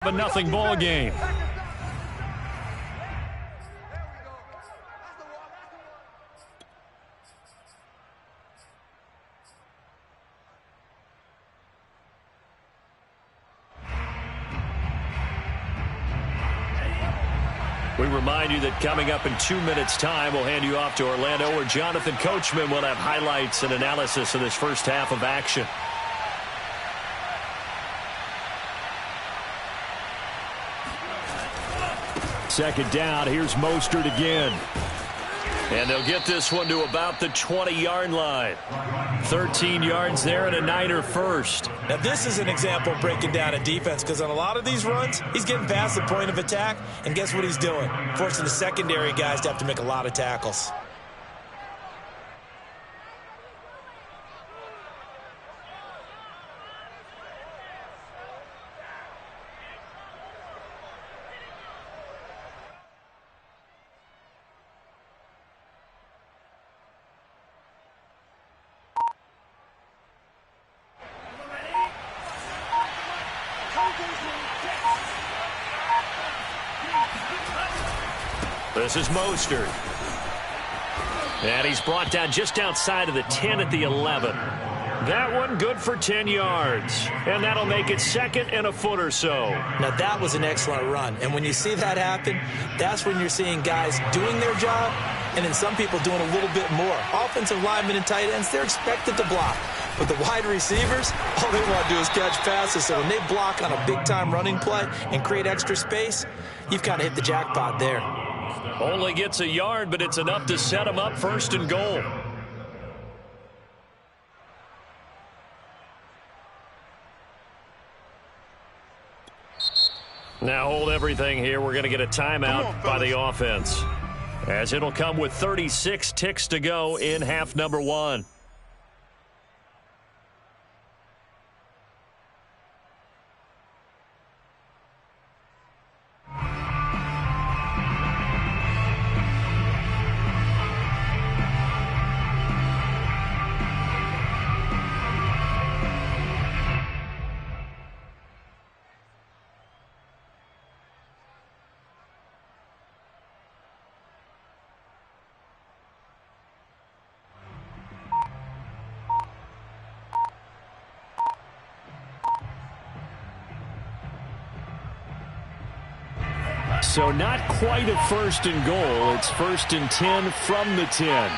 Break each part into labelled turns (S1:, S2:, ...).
S1: A nothing ball game. We remind you that coming up in 2 minutes' time, we'll hand you off to Orlando, where Jonathan Coachman will have highlights and analysis of this first half of action. Second down, here's Mostert again. And they'll get this one to about the 20-yard line. 13 yards there and a Niner first.
S2: Now this is an example of breaking down a defense, because on a lot of these runs, he's getting past the point of attack, and guess what he's doing? Forcing the secondary guys to have to make a lot of tackles.
S1: This is Mostert. And he's brought down just outside of the 10 at the 11. That one good for 10 yards. And that'll make it second and a foot or so.
S2: Now that was an excellent run. And when you see that happen, that's when you're seeing guys doing their job and then some people doing a little bit more. Offensive linemen and tight ends, they're expected to block. But the wide receivers, all they want to do is catch passes. So when they block on a big-time running play and create extra space, you've kind of hit the jackpot there.
S1: Only gets a yard, but it's enough to set him up first and goal. Now hold everything here. We're going to get a timeout by the offense, as it'll come with 36 ticks to go in half number one. So not quite a first and goal. It's first and 10 from the 10.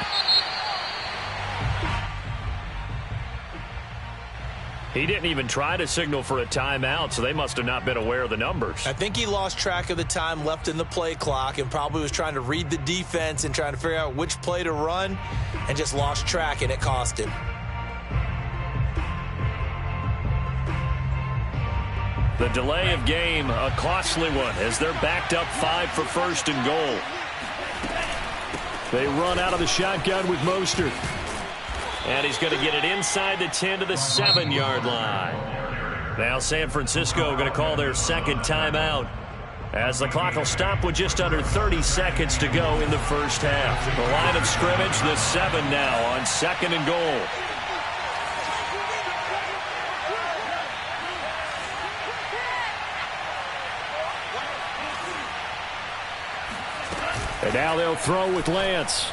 S1: He didn't even try to signal for a timeout, so they must have not been aware of the numbers.
S2: I think he lost track of the time left in the play clock and probably was trying to read the defense and trying to figure out which play to run and just lost track, and it cost him.
S1: The delay of game, a costly one, as they're backed up 5 for first and goal. They run out of the shotgun with Mostert. And he's going to get it inside the 10 to the 7-yard line. Now San Francisco going to call their second timeout, as the clock will stop with just under 30 seconds to go in the first half. The line of scrimmage, the 7 now on second and goal. And now they'll throw with Lance.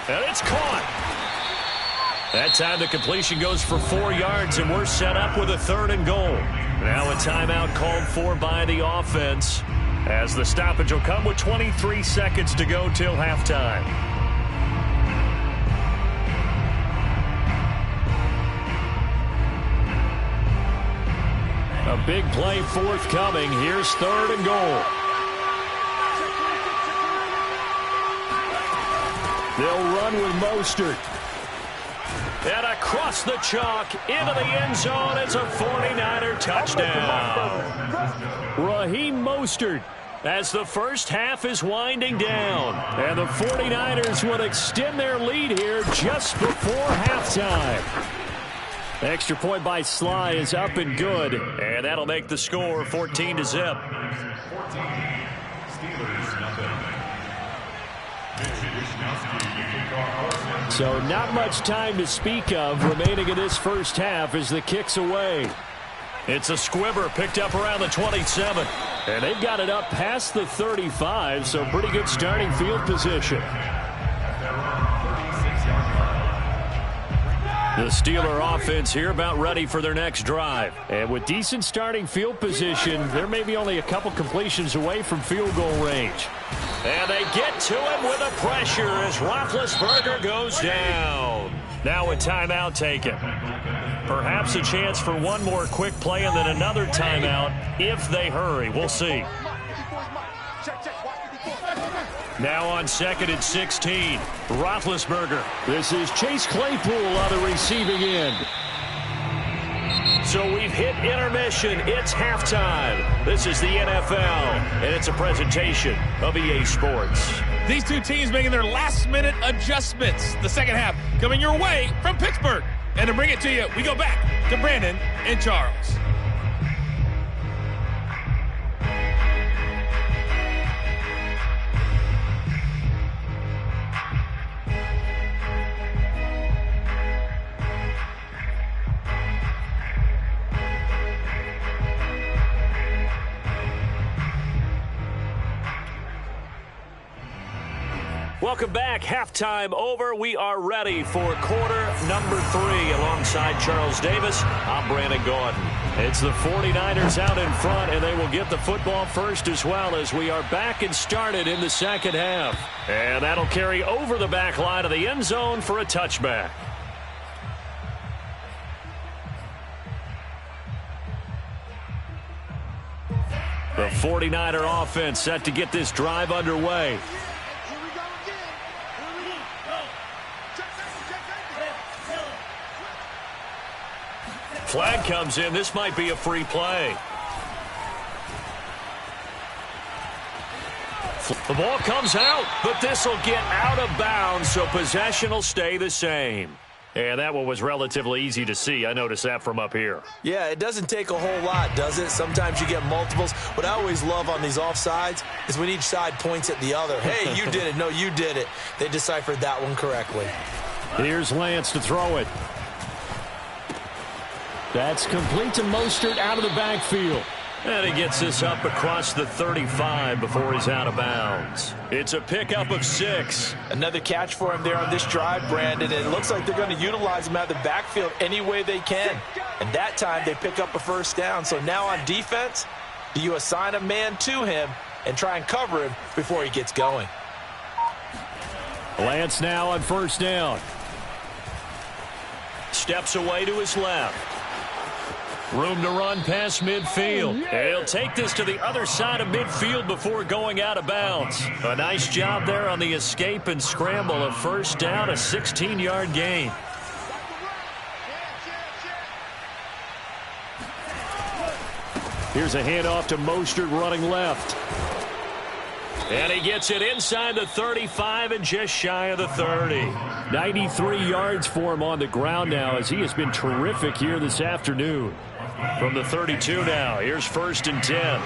S1: And it's caught. That time the completion goes for 4 yards, and we're set up with a third and goal. Now a timeout called for by the offense, as the stoppage will come with 23 seconds to go till halftime. A big play forthcoming. Here's third and goal. They'll run with Mostert. And across the chalk into the end zone. It's a 49er touchdown. Raheem Mostert, as the first half is winding down. And the 49ers will extend their lead here just before halftime. Extra point by Sly is up and good. And that'll make the score 14-0. So not much time to speak of remaining in this first half as the kick's away. It's a squibber picked up around the 27. And they've got it up past the 35, so pretty good starting field position. The Steeler offense here about ready for their next drive. And with decent starting field position, they're maybe only a couple completions away from field goal range. And they get to him with the pressure as Roethlisberger goes down. Now a timeout taken. Perhaps a chance for one more quick play and then another timeout if they hurry. We'll see. Now on 2nd and 16, Roethlisberger. This is Chase Claypool on the receiving end. So we've hit intermission. It's halftime. This is the NFL, and it's a presentation of EA Sports.
S3: These two teams making their last-minute adjustments. The second half coming your way from Pittsburgh. And to bring it to you, we go back to Brandon and Charles.
S1: Welcome back. Halftime over. We are ready for quarter number 3. Alongside Charles Davis, I'm Brandon Gaudin. It's the 49ers out in front, and they will get the football first as well as we are back and started in the second half. And that'll carry over the back line of the end zone for a touchback. The 49er offense set to get this drive underway. Flag comes in. This might be a free play. The ball comes out, but this will get out of bounds, so possession will stay the same. And that one was relatively easy to see. I noticed that from up here.
S2: Yeah, it doesn't take a whole lot, does it? Sometimes you get multiples. What I always love on these offsides is when each side points at the other. Hey, you did it. No, you did it. They deciphered that one correctly.
S1: Here's Lance to throw it. That's complete to Mostert out of the backfield. And he gets this up across the 35 before he's out of bounds. It's a pickup of 6.
S2: Another catch for him there on this drive, Brandon. And it looks like they're going to utilize him out of the backfield any way they can. And that time they pick up a first down. So now on defense, do you assign a man to him and try and cover him before he gets going?
S1: Lance now on first down. Steps away to his left. Room to run past midfield. He'll take this to the other side of midfield before going out of bounds. A nice job there on the escape and scramble. A first down, a 16-yard gain. Here's a handoff to Mostert running left. And he gets it inside the 35 and just shy of the 30. 93 yards for him on the ground now as he has been terrific here this afternoon. From the 32 now, here's 1st and 10.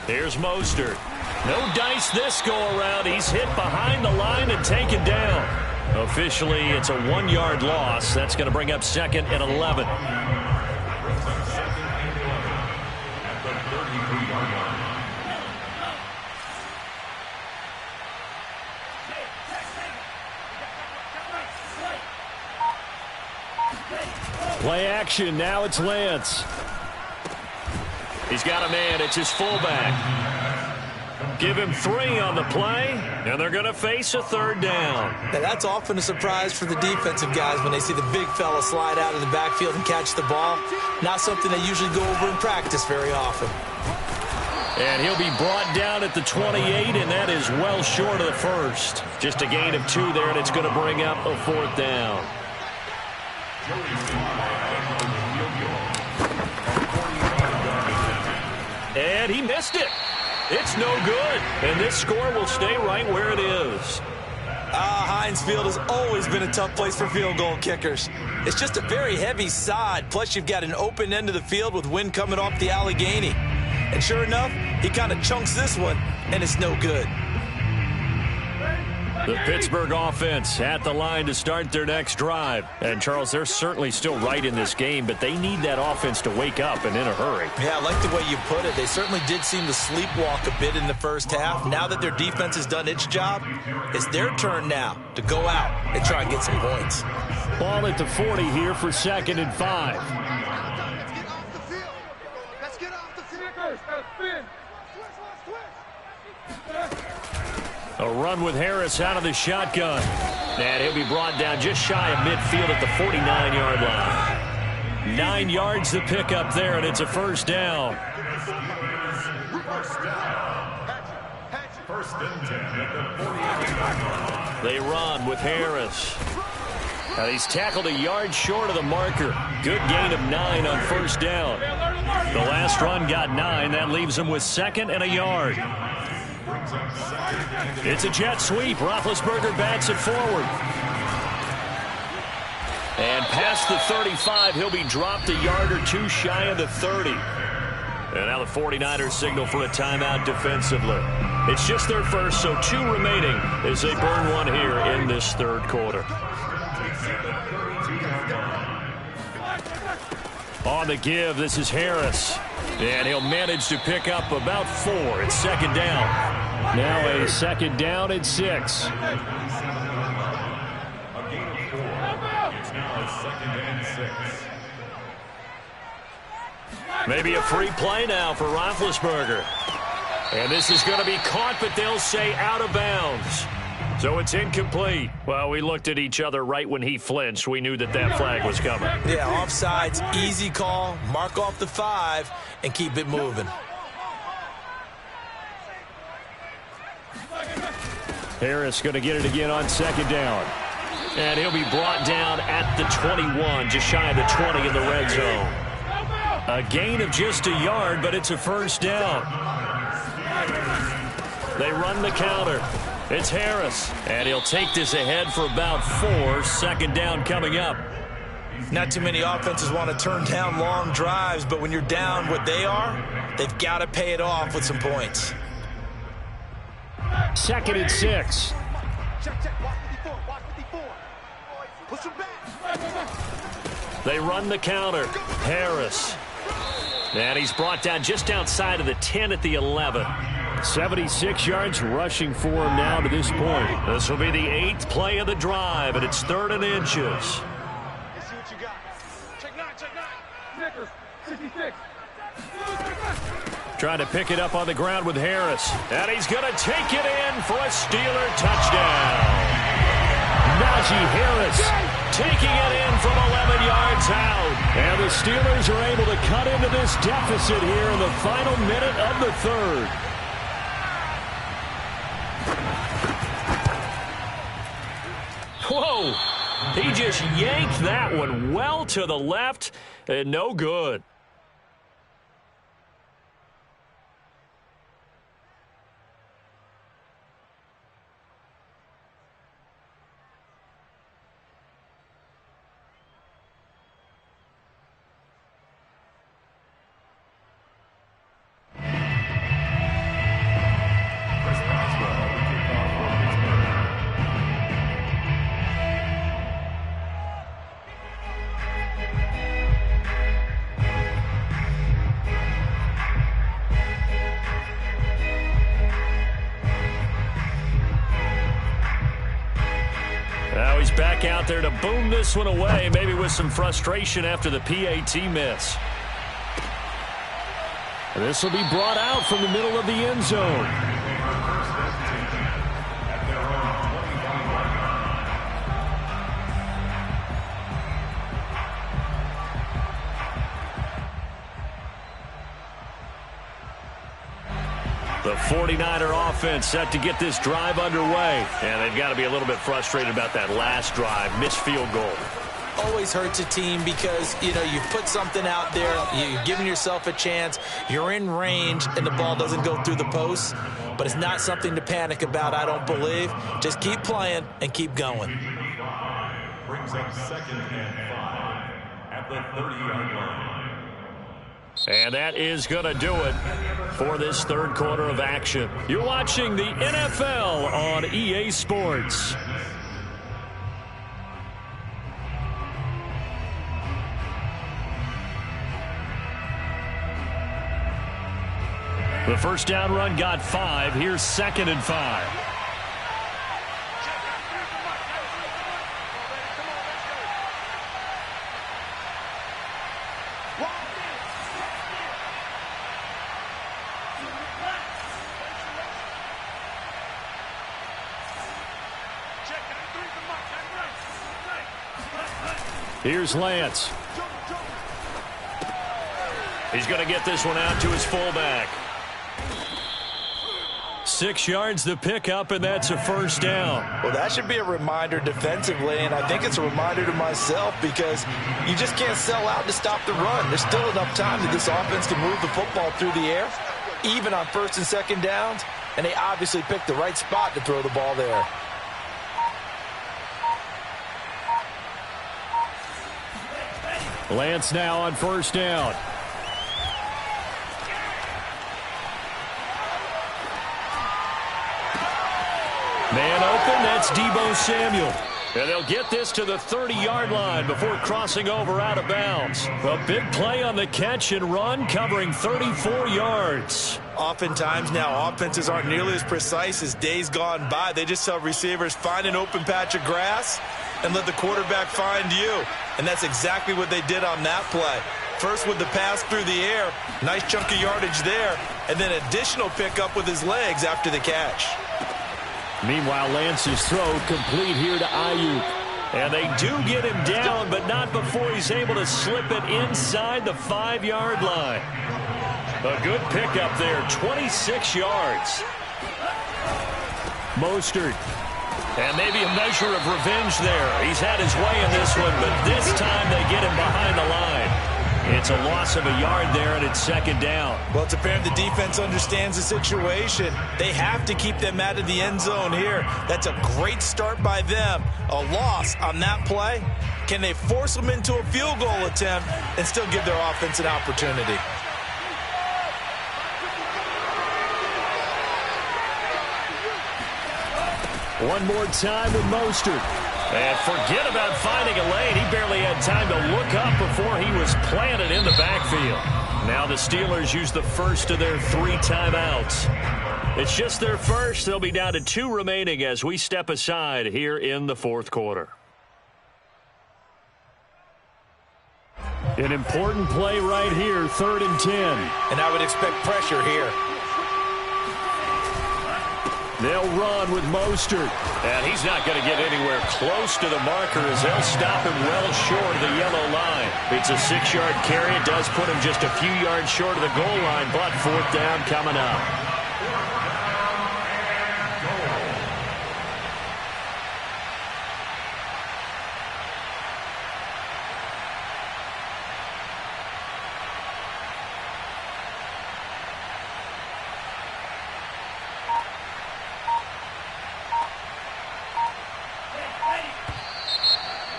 S1: Here's Mostert. No dice this go-around. He's hit behind the line and taken down. Officially, it's a 1-yard loss. That's going to bring up 2nd and 11. Play action. Now it's Lance. He's got a man. It's his fullback. Give him 3 on the play, and they're going to face a 3rd down.
S2: Now, that's often a surprise for the defensive guys when they see the big fella slide out of the backfield and catch the ball. Not something they usually go over in practice very often.
S1: And he'll be brought down at the 28, and that is well short of the first. Just a gain of 2 there, and it's going to bring up a 4th down. And he missed it. It's no good. And this score will stay right where it is.
S2: Heinz Field has always been a tough place for field goal kickers. It's just a very heavy sod, plus you've got an open end of the field with wind coming off the Allegheny. And sure enough, he kind of chunks this one, and it's no good.
S1: The Pittsburgh offense at the line to start their next drive. And, Charles, they're certainly still right in this game, but they need that offense to wake up and in a hurry.
S2: Yeah, I like the way you put it. They certainly did seem to sleepwalk a bit in the first half. Now that their defense has done its job, it's their turn now to go out and try and get some points.
S1: Ball at the 40 here for 2nd and 5. A run with Harris out of the shotgun. And he'll be brought down just shy of midfield at the 49-yard line. 9 yards to pick up there, and it's a first down. They run with Harris. He's tackled a yard short of the marker. Good gain of 9 on first down. The last run got 9. That leaves him with 2nd and a yard. It's a jet sweep. Roethlisberger bats it forward. And past the 35, he'll be dropped a yard or two shy of the 30. And now the 49ers signal for a timeout defensively. It's just their first, so 2 remaining as they burn one here in this third quarter. On the give, this is Harris. And he'll manage to pick up about 4. It's 2nd down. Now a 2nd down and 6. Maybe a free play now for Roethlisberger. And this is going to be caught, but they'll say out of bounds. So it's incomplete. Well, we looked at each other right when he flinched. We knew that that flag was coming.
S2: Yeah, offsides, easy call. Mark off the 5 and keep it moving.
S1: Harris going to get it again on 2nd down. And he'll be brought down at the 21, just shy of the 20 in the red zone. A gain of just a yard, but it's a first down. They run the counter. It's Harris, and he'll take this ahead for about 4. 2nd down coming up.
S2: Not too many offenses want to turn down long drives, but when you're down what they are, they've got to pay it off with some points.
S1: 2nd and 6. They run the counter. Harris. And he's brought down just outside of the 10 at the 11. 76 yards rushing for him now to this point. This will be the 8th play of the drive, and it's 3rd and inches. Trying to pick it up on the ground with Harris. And he's going to take it in for a Steeler touchdown. Najee Harris taking it in from 11 yards out. And the Steelers are able to cut into this deficit here in the final minute of the 3rd. Whoa! He just yanked that one well to the left, and no good. Back out there to boom this one away, maybe with some frustration after the PAT miss. And this will be brought out from the middle of the end zone. The 49er offense set to get this drive underway. And they've got to be a little bit frustrated about that last drive. Missed field goal.
S2: always hurts a team because, you know, you put something out there, you're giving yourself a chance, you're in range, and the ball doesn't go through the posts. But it's not something to panic about, I don't believe. Just keep playing and keep going.
S4: Brings up 2nd and 5 at the 30-yard line.
S1: And that is going to do it for this third quarter of action. You're watching the NFL on EA Sports. The first down run got 5. Here's 2nd and 5. Here's Lance. He's going to get this one out to his fullback. 6 yards the pickup, and that's a first down.
S2: Well, that should be a reminder defensively, and I think it's a reminder to myself because you just can't sell out to stop the run. There's still enough time that this offense can move the football through the air, even on 1st and 2nd downs, and they obviously picked the right spot to throw the ball there.
S1: Lance now on 1st down. Man open, that's Deebo Samuel. And they'll get this to the 30-yard line before crossing over out of bounds. A big play on the catch and run, covering 34 yards.
S2: Oftentimes now, offenses aren't nearly as precise as days gone by. They just tell receivers, find an open patch of grass and let the quarterback find you. And that's exactly what they did on that play. First with the pass through the air, nice chunk of yardage there, and then additional pickup with his legs after the catch.
S1: Meanwhile, Lance's throw complete here to Ayuk. And they do get him down, but not before he's able to slip it inside the 5-yard line. A good pickup there, 26 yards. Mostert. And maybe a measure of revenge there. He's had his way in this one, but this time they get him behind the line. It's a loss of a yard there, and it's 2nd down.
S2: Well, it's apparent the defense understands the situation. They have to keep them out of the end zone here. That's a great start by them. A loss on that play. Can they force them into a field goal attempt and still give their offense an opportunity?
S1: One more time with Mostert. And forget about finding a lane. He barely had time to look up before he was planted in the backfield. Now the Steelers use the first of their 3 timeouts. It's just their first. They'll be down to 2 remaining as we step aside here in the 4th quarter. An important play right here, 3rd and 10.
S2: And I would expect pressure here.
S1: They'll run with Mostert. And he's not going to get anywhere close to the marker as they'll stop him well short of the yellow line. It's a 6-yard carry. It does put him just a few yards short of the goal line, but 4th down coming up.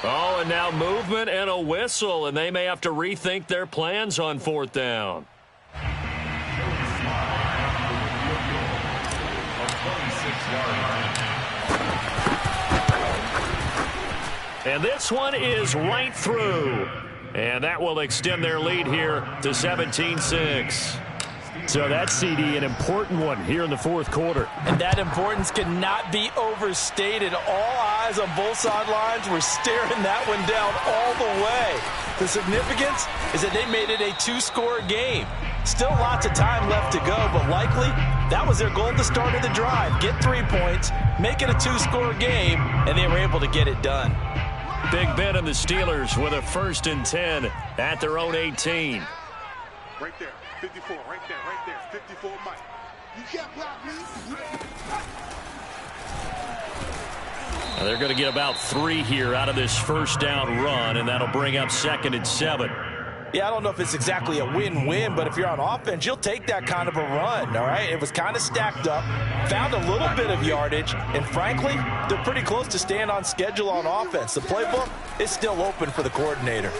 S1: Oh, and now movement and a whistle, and they may have to rethink their plans on 4th down. And this one is right through. And that will extend their lead here to 17-6. So that's, CD, an important one here in the 4th quarter.
S2: And that importance cannot be overstated. All eyes on both sidelines were staring that one down all the way. The significance is that they made it a 2-score game. Still lots of time left to go, but likely that was their goal at the start of the drive. Get 3 points, make it a 2-score game, and they were able to get it done.
S1: Big Ben and the Steelers with a 1st and 10 at their own 18.
S5: Right there, 54, right there, 54, Mike. You can't block me.
S1: They're going to get about 3 here out of this first down run, and that'll bring up 2nd and 7.
S2: Yeah, I don't know if it's exactly a win-win, but if you're on offense, you'll take that kind of a run, all right? It was kind of stacked up, found a little bit of yardage, and frankly, they're pretty close to staying on schedule on offense. The playbook is still open for the coordinator.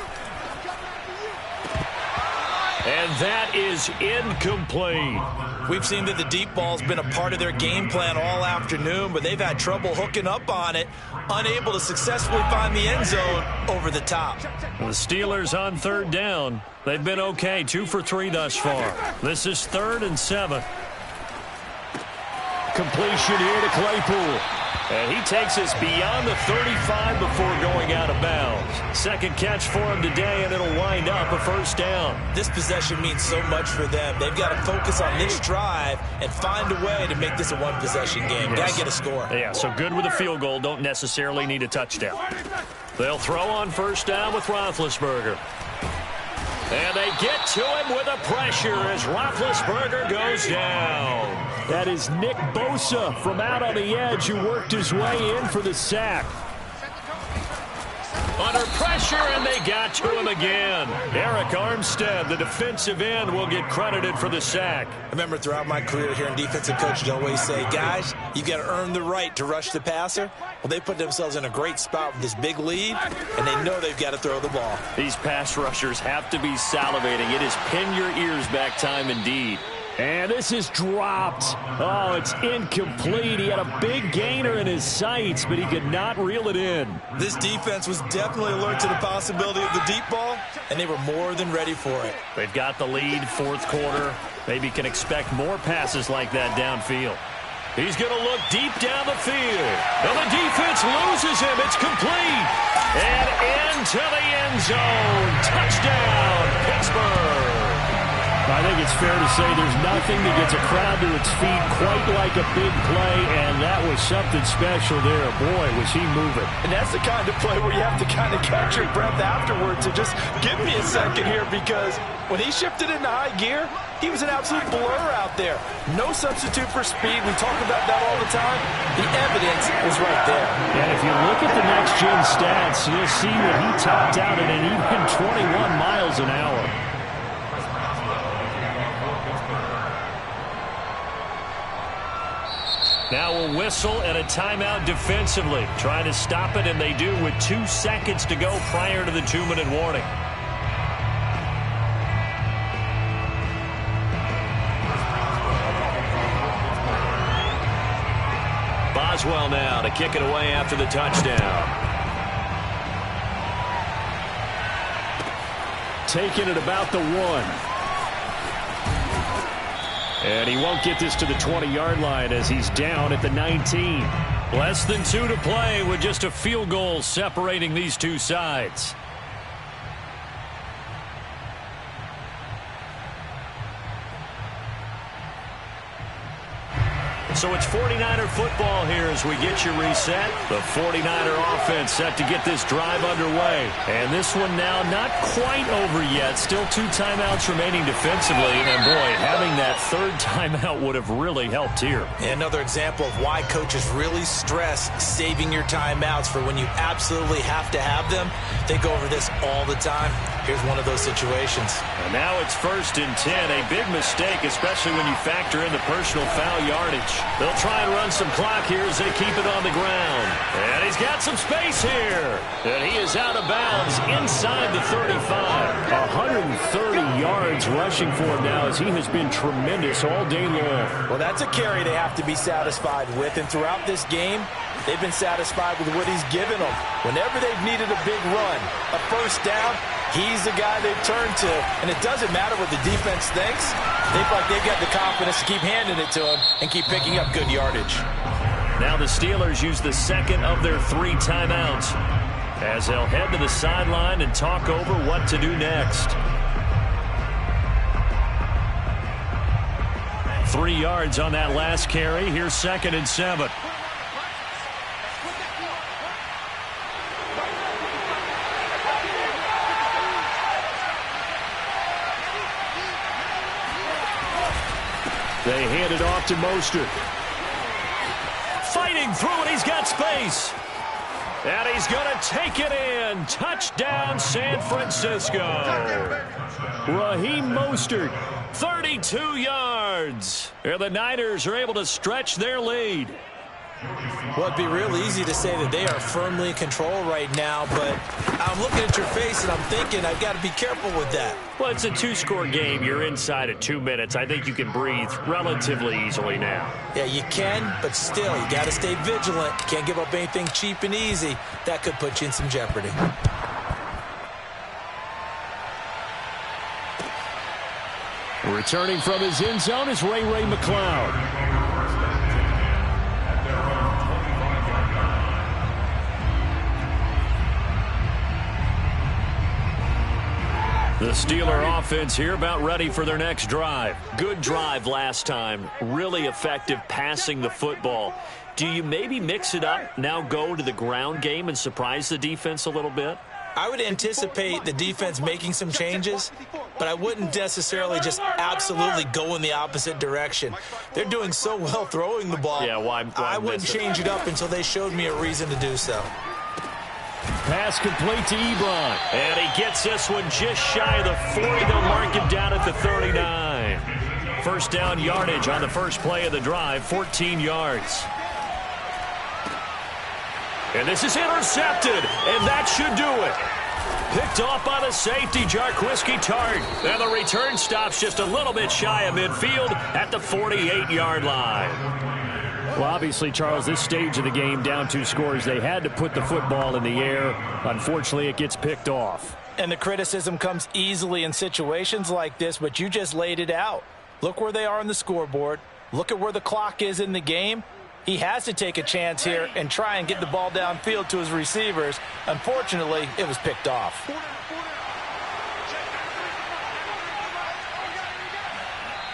S1: And that is incomplete.
S2: We've seen that the deep ball's been a part of their game plan all afternoon, but they've had trouble hooking up on it, unable to successfully find the end zone over the top.
S1: The Steelers on 3rd down. They've been okay, 2 for 3 thus far. This is 3rd and 7. Completion here to Claypool. And he takes us beyond the 35 before going out of bounds. Second catch for him today, and it'll wind up a first down.
S2: This possession means so much for them. They've got to focus on this drive and find a way to make this a one-possession game. Got to get a score.
S1: Yeah, so good with a field goal. Don't necessarily need a touchdown. They'll throw on first down with Roethlisberger. And they get to him with a pressure as Roethlisberger goes down. That is Nick Bosa from out on the edge who worked his way in for the sack. Under pressure, and they got to him again. Eric Armstead, the defensive end, will get credited for the sack.
S2: I remember throughout my career here in defensive coach, I'd always say, guys, you got to earn the right to rush the passer. Well, they put themselves in a great spot with this big lead, and they know they've got to throw the ball.
S1: These pass rushers have to be salivating. It is pin your ears back time indeed. And this is dropped. Oh, it's incomplete. He had a big gainer in his sights, but he could not reel it in.
S2: This defense was definitely alert to the possibility of the deep ball, and they were more than ready for it.
S1: They've got the lead, 4th quarter. Maybe can expect more passes like that downfield. He's going to look deep down the field. And the defense loses him. It's complete. And into the end zone. Touchdown, Pittsburgh. I think it's fair to say there's nothing that gets a crowd to its feet quite like a big play, and that was something special there. Boy, was he moving.
S2: And that's the kind of play where you have to kind of catch your breath afterwards and just give me a second here, because when he shifted into high gear, he was an absolute blur out there. No substitute for speed. We talk about that all the time. The evidence was right there.
S1: And if you look at the next-gen stats, you'll see that he topped out at an even 21 miles an hour. Now a whistle and a timeout defensively. Trying to stop it, and they do with 2 seconds to go prior to the 2-minute warning. Boswell now to kick it away after the touchdown. Taking it about the 1. And he won't get this to the 20-yard line as he's down at the 19. Less than 2 to play with just a field goal separating these two sides. So it's 49er football here as we get you reset. The 49er offense set to get this drive underway. And this one now not quite over yet. Still 2 timeouts remaining defensively. And boy, having that 3rd timeout would have really helped here.
S2: Another example of why coaches really stress saving your timeouts for when you absolutely have to have them. They go over this all the time. Here's one of those situations.
S1: And now it's 1st and 10. A big mistake, especially when you factor in the personal foul yardage. They'll try and run some clock here as they keep it on the ground. And he's got some space here. And he is out of bounds inside the 35. 130 yards rushing for him now as he has been tremendous all day long.
S2: Well, that's a carry they have to be satisfied with. And throughout this game, they've been satisfied with what he's given them. Whenever they've needed a big run, a first down, he's the guy they've turned to. And it doesn't matter what the defense thinks. They feel like they've got the confidence to keep handing it to him and keep picking up good yardage.
S1: Now the Steelers use the 2nd of their 3 timeouts as they'll head to the sideline and talk over what to do next. 3 yards on that last carry. Here's 2nd and 7. They hand it off to Mostert. Fighting through it, he's got space. And he's going to take it in. Touchdown, San Francisco. Raheem Mostert, 32 yards. And the Niners are able to stretch their lead.
S2: Well, it'd be real easy to say that they are firmly in control right now, but I'm looking at your face and I'm thinking I've got to be careful with that.
S1: Well, it's a two-score game. You're inside at 2 minutes. I think you can breathe relatively easily now.
S2: Yeah, you can, but still, you got to stay vigilant. Can't give up anything cheap and easy. That could put you in some jeopardy.
S1: Returning from his end zone is Ray McCloud. The Steeler offense here about ready for their next drive. Good drive last time. Really effective passing the football. Do you maybe mix it up, now go to the ground game and surprise the defense a little bit?
S2: I would anticipate the defense making some changes, but I wouldn't necessarily just absolutely go in the opposite direction. They're doing so well throwing the ball.
S1: Yeah, why
S2: I wouldn't change it up until they showed me a reason to do so.
S1: Pass complete to Ebron. And he gets this one just shy of the 40. They'll mark him down at the 39. First down yardage on the first play of the drive, 14 yards. And this is intercepted, and that should do it. Picked off by the safety, Jarquiski Tart. And the return stops just a little bit shy of midfield at the 48-yard line. Well, obviously, Charles, this stage of the game, down 2 scores, they had to put the football in the air. Unfortunately, it gets picked off.
S2: And the criticism comes easily in situations like this, but you just laid it out. Look where they are on the scoreboard. Look at where the clock is in the game. He has to take a chance here and try and get the ball downfield to his receivers. Unfortunately, it was picked off.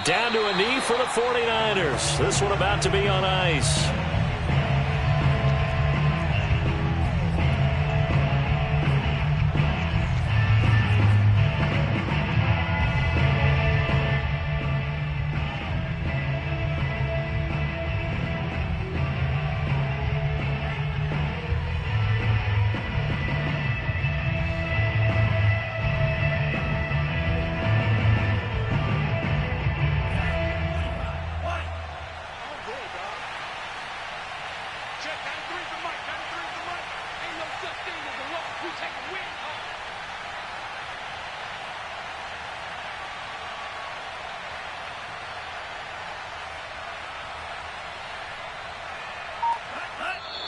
S1: Down to a knee for the 49ers. This one about to be on ice.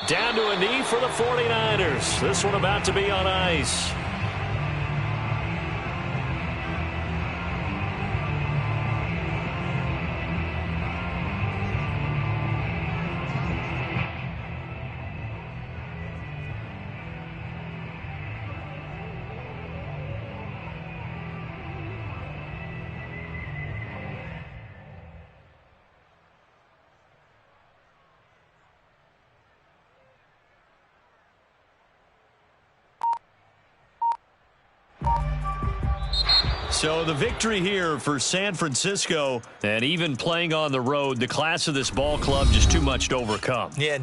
S1: Down to a knee for the 49ers. This one about to be on ice. So the victory here for San Francisco, and even playing on the road, the class of this ball club just too much to overcome.
S2: Yeah,